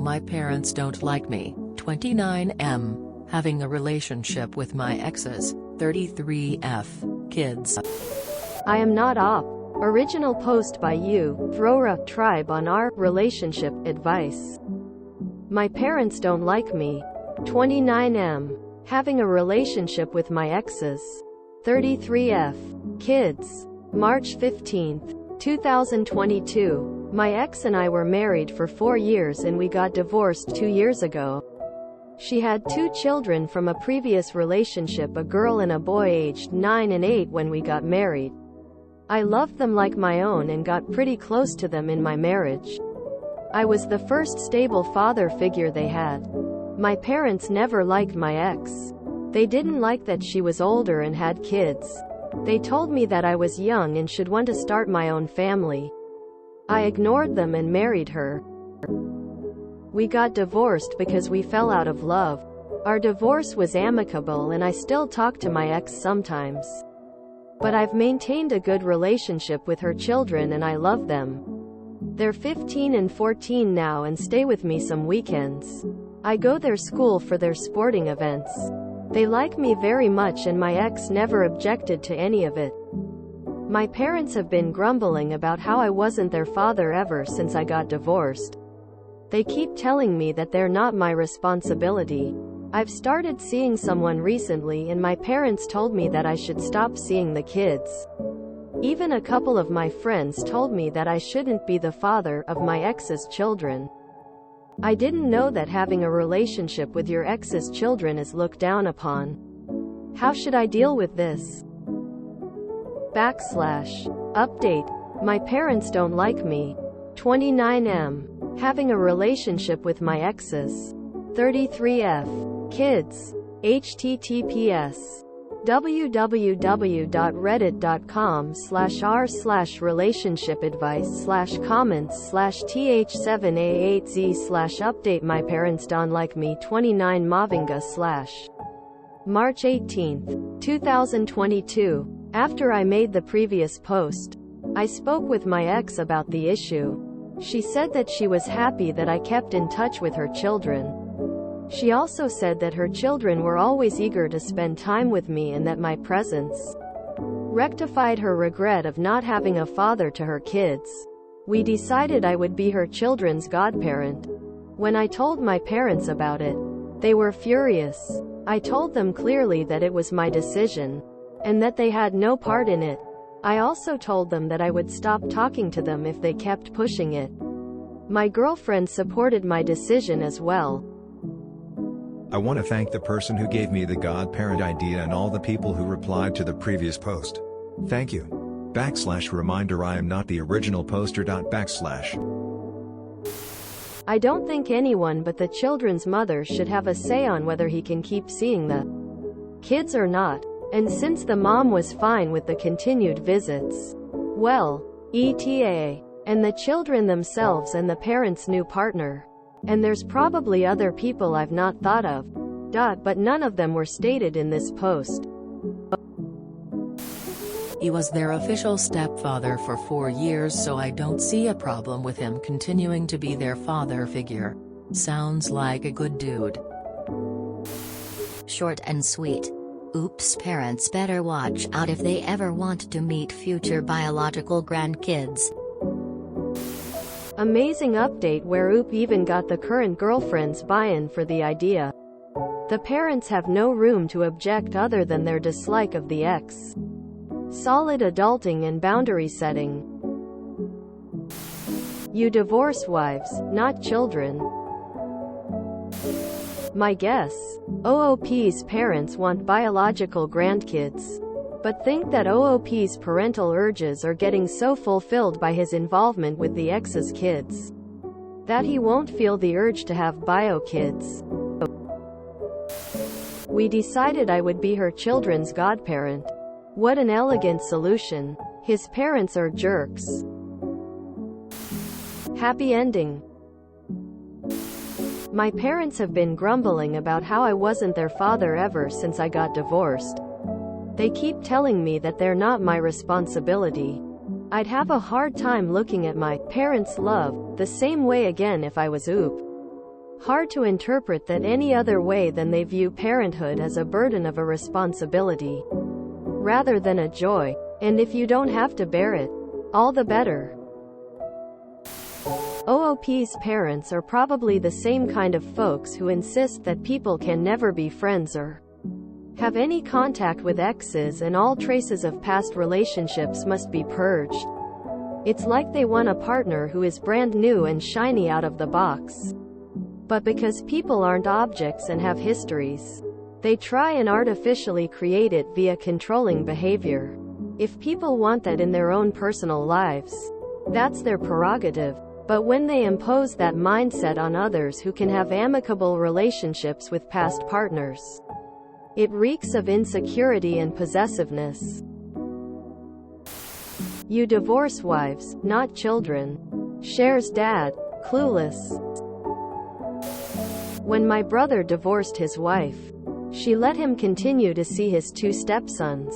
My parents don't like me. 29M. Having a relationship with my exes. 33F. Kids. I am not op. Original post by you, Vrora Tribe on our relationship advice. My parents don't like me. 29M. Having a relationship with my exes. 33F. Kids. March 15, 2022. My ex and I were married for 4 years and we got divorced 2 years ago. She had 2 children from a previous relationship, a girl and a boy aged 9 and 8 when we got married. I loved them like my own and got pretty close to them in my marriage. I was the first stable father figure they had. My parents never liked my ex. They didn't like that she was older and had kids. They told me that I was young and should want to start my own family. I ignored them and married her. We got divorced because we fell out of love. Our divorce was amicable and I still talk to my ex sometimes. But I've maintained a good relationship with her children and I love them. They're 15 and 14 now and stay with me some weekends. I go their school for their sporting events. They like me very much and my ex never objected to any of it. My parents have been grumbling about how I wasn't their father ever since I got divorced. They keep telling me that they're not my responsibility. I've started seeing someone recently and my parents told me that I should stop seeing the kids. Even a couple of my friends told me that I shouldn't be the father of my ex's children. I didn't know that having a relationship with your ex's children is looked down upon. How should I deal with this? /update. My parents don't like me. 29M. Having a relationship with my exes. 33F. Kids. https www.reddit.com/r/relationship advice/comments/th7a8z/update. My parents don't like me. 29 Mavinga/ March 18, 2022. After I made the previous post, I spoke with my ex about the issue. She said that she was happy that I kept in touch with her children. She also said that her children were always eager to spend time with me and that my presence rectified her regret of not having a father to her kids. We decided I would be her children's godparent. When I told my parents about it, they were furious. I told them clearly that it was my decision, and that they had no part in it. I also told them that I would stop talking to them if they kept pushing it. My girlfriend supported my decision as well. I want to thank the person who gave me the godparent idea and all the people who replied to the previous post. Thank you. /reminder I am not the original poster. / I don't think anyone but the children's mother should have a say on whether he can keep seeing the kids or not. And since the mom was fine with the continued visits, well, ETA, and the children themselves and the parents' new partner. And there's probably other people I've not thought of. But none of them were stated in this post. He was their official stepfather for 4 years, so I don't see a problem with him continuing to be their father figure. Sounds like a good dude. Short and sweet. Oops, parents better watch out if they ever want to meet future biological grandkids. Amazing update where Oop even got the current girlfriend's buy-in for the idea. The parents have no room to object other than their dislike of the ex. Solid adulting and boundary setting. You divorce wives, not children. My guess. OOP's parents want biological grandkids, but think that OOP's parental urges are getting so fulfilled by his involvement with the ex's kids that he won't feel the urge to have bio kids. We decided I would be her children's godparent. What an elegant solution. His parents are jerks. Happy ending. My parents have been grumbling about how I wasn't their father ever since I got divorced. They keep telling me that they're not my responsibility. I'd have a hard time looking at my parents' love the same way again if I was Oop. Hard to interpret that any other way than they view parenthood as a burden of a responsibility, rather than a joy. And if you don't have to bear it, all the better. OOP's parents are probably the same kind of folks who insist that people can never be friends or have any contact with exes, and all traces of past relationships must be purged. It's like they want a partner who is brand new and shiny out of the box. But because people aren't objects and have histories, they try and artificially create it via controlling behavior. If people want that in their own personal lives, that's their prerogative. But when they impose that mindset on others who can have amicable relationships with past partners, it reeks of insecurity and possessiveness. You divorce wives, not children. Cher's dad, clueless. When my brother divorced his wife, she let him continue to see his 2 stepsons,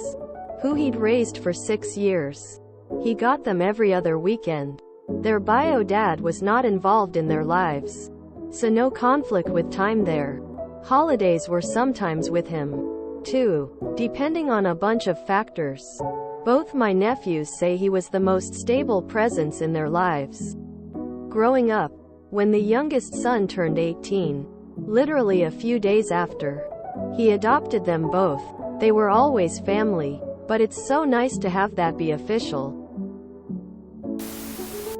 who he'd raised for 6 years. He got them every other weekend. Their bio dad was not involved in their lives, so no conflict with time there. Holidays were sometimes with him, too, depending on a bunch of factors. Both my nephews say he was the most stable presence in their lives. Growing up, when the youngest son turned 18, literally a few days after, he adopted them both. They were always family, but it's so nice to have that be official.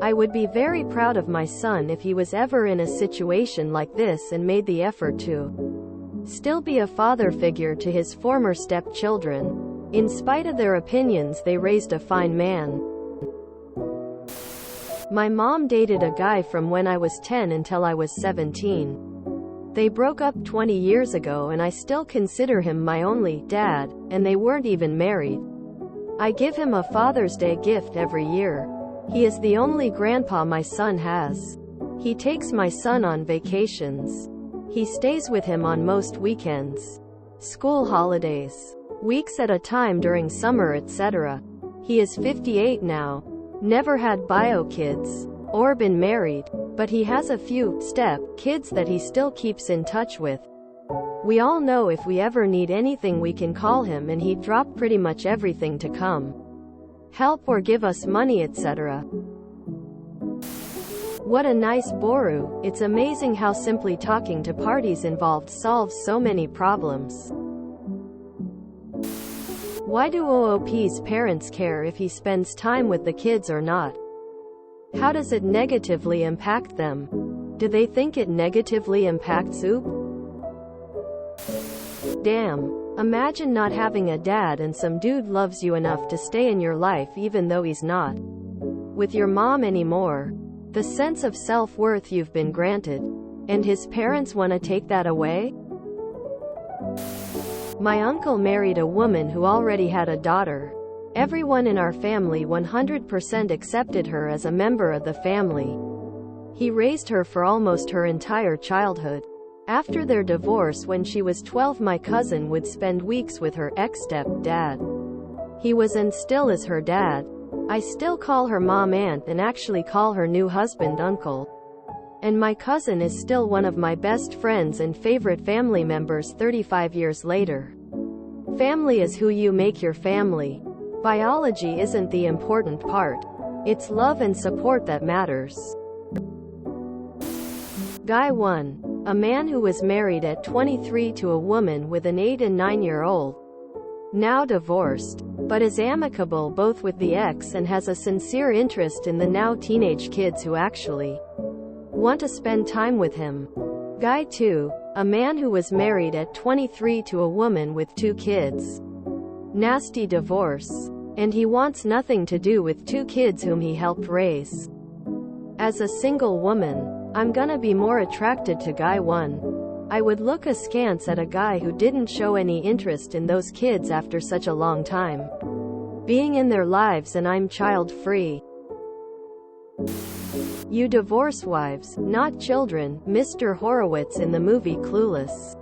I would be very proud of my son if he was ever in a situation like this and made the effort to still be a father figure to his former stepchildren. In spite of their opinions, they raised a fine man. My mom dated a guy from when I was 10 until I was 17. They broke up 20 years ago and I still consider him my only dad, and they weren't even married. I give him a Father's Day gift every year. He is the only grandpa my son has. He takes my son on vacations. He stays with him on most weekends, school holidays, weeks at a time during summer, etc. He is 58 now. Never had bio kids, or been married, but he has a few step kids that he still keeps in touch with. We all know if we ever need anything we can call him, and he'd drop pretty much everything to come help or give us money, etc. What a nice Boru. It's amazing how simply talking to parties involved solves so many problems. Why do OOP's parents care if he spends time with the kids or not? How does it negatively impact them? Do they think it negatively impacts OOP? Damn. Imagine not having a dad and some dude loves you enough to stay in your life even though he's not with your mom anymore. The sense of self-worth you've been granted. And his parents want to take that away? My uncle married a woman who already had a daughter. Everyone in our family 100% accepted her as a member of the family. He raised her for almost her entire childhood. After their divorce when she was 12, my cousin would spend weeks with her ex-step-dad. He was and still is her dad. I still call her mom aunt and actually call her new husband uncle. And my cousin is still one of my best friends and favorite family members 35 years later. Family is who you make your family. Biology isn't the important part. It's love and support that matters. Guy 1. A man who was married at 23 to a woman with an 8 and 9-year-old. Now divorced, but is amicable both with the ex and has a sincere interest in the now teenage kids who actually want to spend time with him. Guy 2. A man who was married at 23 to a woman with 2 kids. Nasty divorce. And he wants nothing to do with 2 kids whom he helped raise. As a single woman, I'm gonna be more attracted to Guy 1. I would look askance at a guy who didn't show any interest in those kids after such a long time being in their lives, and I'm child-free. You divorce wives, not children, Mr. Horowitz in the movie Clueless.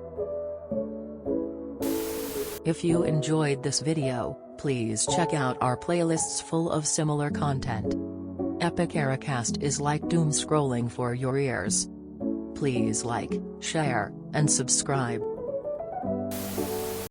If you enjoyed this video, please check out our playlists full of similar content. Epic Ericast is like doom scrolling for your ears. Please like, share, and subscribe.